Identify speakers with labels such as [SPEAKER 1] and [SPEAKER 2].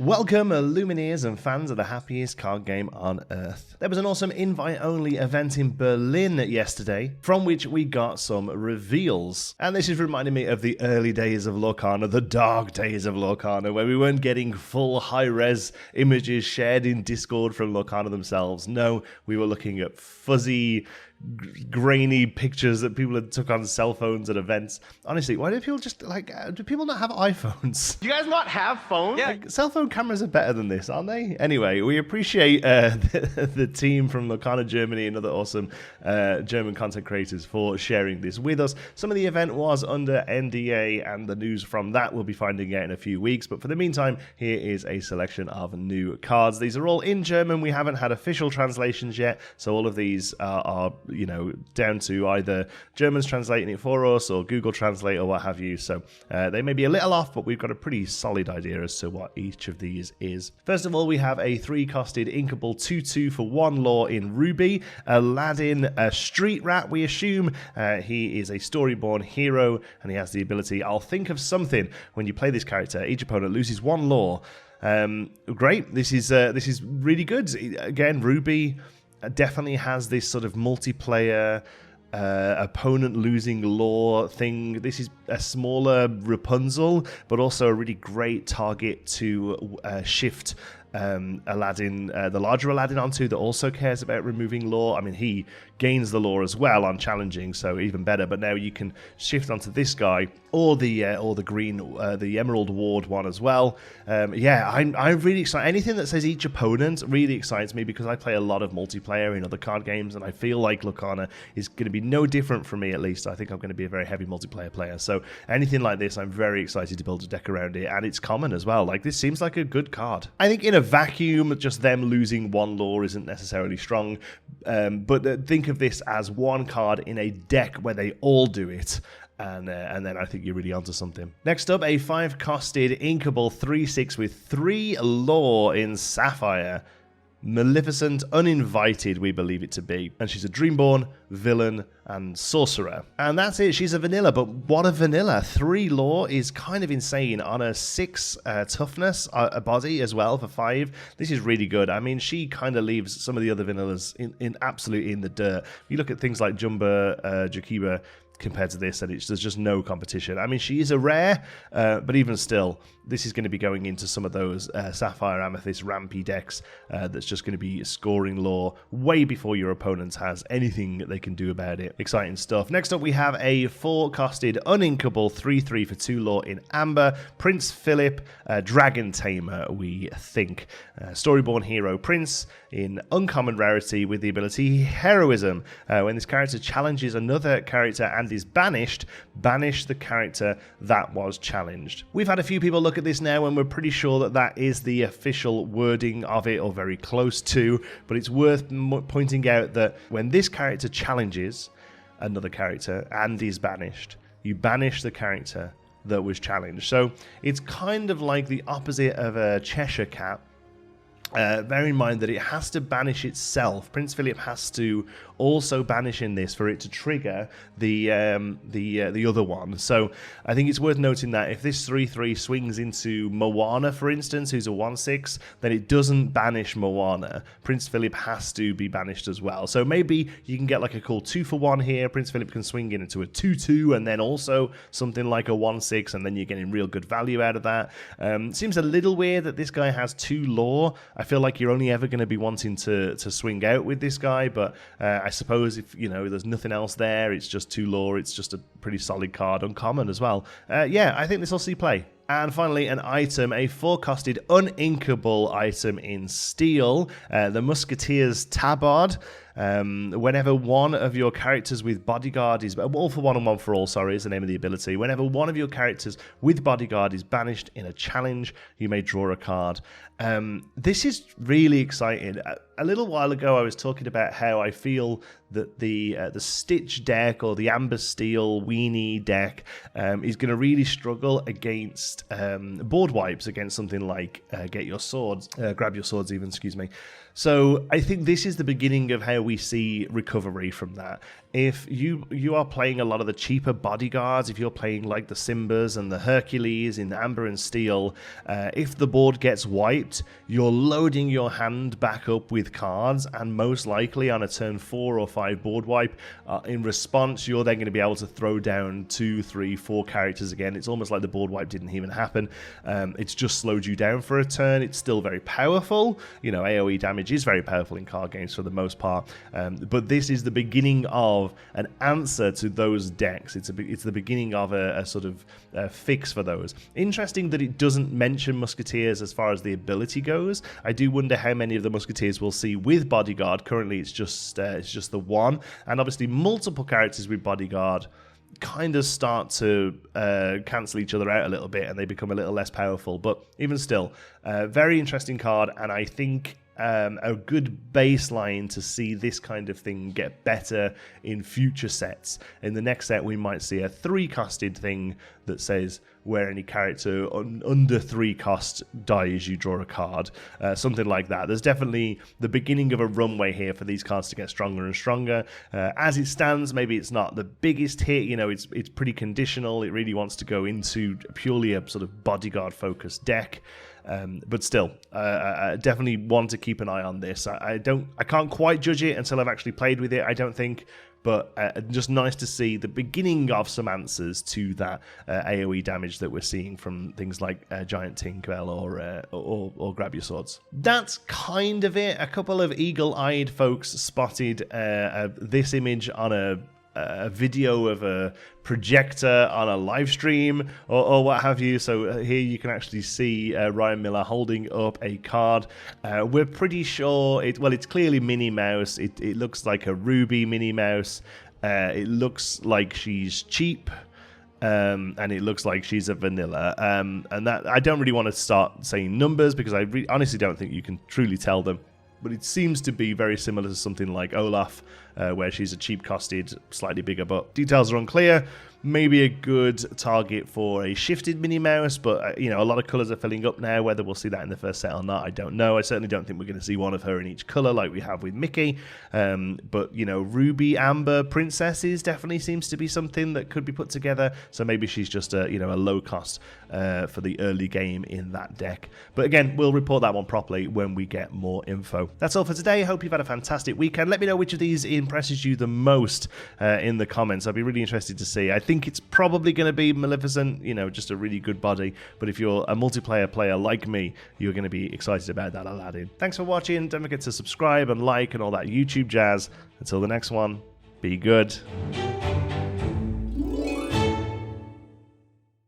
[SPEAKER 1] Welcome, Lumineers and fans of the happiest card game on Earth. There was an awesome invite-only event in Berlin yesterday, from which we got some reveals. And this is reminding me of the early days of Lorcana, the dark days of Lorcana, where we weren't getting full high-res images shared in Discord from Lorcana themselves. No, we were looking at fuzzy, grainy pictures that people had took on cell phones at events. Honestly, why do people just, do people not have iPhones?
[SPEAKER 2] Do you guys not have phones?
[SPEAKER 1] Yeah. Cell phone cameras are better than this, aren't they? Anyway, we appreciate the team from Lorcana Germany and other awesome German content creators for sharing this with us. Some of the event was under NDA, and the news from that we'll be finding out in a few weeks. But for the meantime, here is a selection of new cards. These are all in German. We haven't had official translations yet, so all of these are down to either Germans translating it for us or Google Translate or what have you. So they may be a little off, but we've got a pretty solid idea as to what each of these is. First of all, we have a 3-costed inkable 2/2 for 1 lore in Ruby. Aladdin, a street rat, we assume. He is a storyborn hero, and he has the ability, I'll think of something. When you play this character, each opponent loses 1 lore. Great. This is really good. Again, Ruby definitely has this sort of multiplayer opponent losing lore thing. This is a smaller Rapunzel, but also a really great target to shift Aladdin, the larger Aladdin onto, that also cares about removing lore. I mean, he gains the lore as well on challenging, so even better. But now you can shift onto this guy or the green, the Emerald Ward one as well. Yeah, I'm really excited. Anything that says each opponent really excites me, because I play a lot of multiplayer in other card games, and I feel like Lorcana is going to be no different from me. At least I think I'm going to be a very heavy multiplayer player. So anything like this, I'm very excited to build a deck around it, and it's common as well. Like, this seems like a good card. I think in a vacuum, just them losing 1 lore isn't necessarily strong, but think of this as one card in a deck where they all do it. And then I think you're really onto something. Next up, a 5-costed inkable 3/6 with 3 lore in Sapphire. Maleficent Uninvited, we believe it to be. And she's a Dreamborn, Villain, and Sorcerer. And that's it. She's a vanilla, but what a vanilla. 3 lore is kind of insane on a 6 toughness, a body as well for 5. This is really good. I mean, she kind of leaves some of the other vanillas absolutely in the dirt. You look at things like Jumba, Jakiba, compared to this, and there's just no competition. I mean, she is a rare, but even still, this is going to be going into some of those Sapphire, Amethyst, Rampy decks that's just going to be scoring lore way before your opponent has anything that they can do about it. Exciting stuff. Next up, we have a 4-costed uninkable 3/3 for 2 lore in Amber. Prince Philip, Dragon Tamer, we think. Storyborn hero Prince in uncommon rarity with the ability Heroism. When this character challenges another character and is banished, banish the character that was challenged. We've had a few people look at this now, and we're pretty sure that that is the official wording of it, or very close to, but it's worth pointing out that when this character challenges another character and is banished, you banish the character that was challenged. So it's kind of like the opposite of a Cheshire Cat. Bear in mind that it has to banish itself. Prince Philip has to also banish in this for it to trigger the other one. So I think it's worth noting that if this 3/3 swings into Moana, for instance, who's a 1/6, then it doesn't banish Moana. Prince Philip has to be banished as well. So maybe you can get like a cool 2-for-1 here. Prince Philip can swing in into a 2/2, and then also something like a 1/6, and then you're getting real good value out of that. Seems a little weird that this guy has 2 lore. I feel like you're only ever going to be wanting to swing out with this guy, but I suppose if there's nothing else there, it's just 2 lore, it's just a pretty solid card, uncommon as well. Yeah, I think this will see play. And finally, an item, a 4-costed uninkable item in steel, the Musketeers Tamer. Whenever one of your characters with bodyguard is all for one and one for all, sorry, is the name of the ability. Whenever one of your characters with bodyguard is banished in a challenge, you may draw a card. This is really exciting. A little while ago, I was talking about how I feel that the Stitch deck or the Amber Steel Weenie deck is going to really struggle against board wipes, against something like Grab Your Swords even, excuse me. So I think this is the beginning of how we see recovery from that. If you are playing a lot of the cheaper bodyguards, if you're playing like the Simbas and the Hercules in Amber and Steel, if the board gets wiped, you're loading your hand back up with cards, and most likely on a turn 4 or 5 board wipe, in response, you're then going to be able to throw down 2, 3, 4 characters again. It's almost like the board wipe didn't even happen. It's just slowed you down for a turn. It's still very powerful. You know, AoE damage is very powerful in card games for the most part, but this is the beginning of an answer to those decks. It's the beginning of a sort of fix for those. Interesting that it doesn't mention Musketeers as far as the ability goes. I do wonder how many of the Musketeers we'll see with Bodyguard. Currently it's just the one, and obviously multiple characters with Bodyguard kind of start to cancel each other out a little bit, and they become a little less powerful. But even still, very interesting card, and I think a good baseline to see this kind of thing get better in future sets. In the next set, we might see a 3-costed thing that says where any character under 3 cost dies, you draw a card. Something like that. There's definitely the beginning of a runway here for these cards to get stronger and stronger. As it stands, maybe it's not the biggest hit. You know, it's pretty conditional. It really wants to go into purely a sort of bodyguard-focused deck. But still, I definitely want to keep an eye on this. I can't quite judge it until I've actually played with it, I don't think. But just nice to see the beginning of some answers to that AoE damage that we're seeing from things like Giant Tinkerbell or Grab Your Swords. That's kind of it. A couple of eagle-eyed folks spotted this image on a video of a projector on a live stream or what have you. So here you can actually see Ryan Miller holding up a card. We're pretty sure it's clearly Minnie Mouse. It looks like a ruby Minnie Mouse. It looks like she's cheap. And it looks like she's a vanilla. And that I don't really want to start saying numbers because I honestly don't think you can truly tell them. But it seems to be very similar to something like Olaf, where she's a cheap-costed, slightly bigger, but details are unclear. Maybe a good target for a shifted Minnie Mouse, but a lot of colours are filling up now. Whether we'll see that in the first set or not, I don't know. I certainly don't think we're going to see one of her in each colour like we have with Mickey. But Ruby Amber Princesses definitely seems to be something that could be put together. So maybe she's just a low cost for the early game in that deck. But again, we'll report that one properly when we get more info. That's all for today. Hope you've had a fantastic weekend. Let me know which of these impresses you the most in the comments. I'd be really interested to see. I think it's probably going to be Maleficent, just a really good body. But if you're a multiplayer player like me, you're going to be excited about that Aladdin. Thanks for watching. Don't forget to subscribe and like and all that YouTube jazz. Until the next one, be good.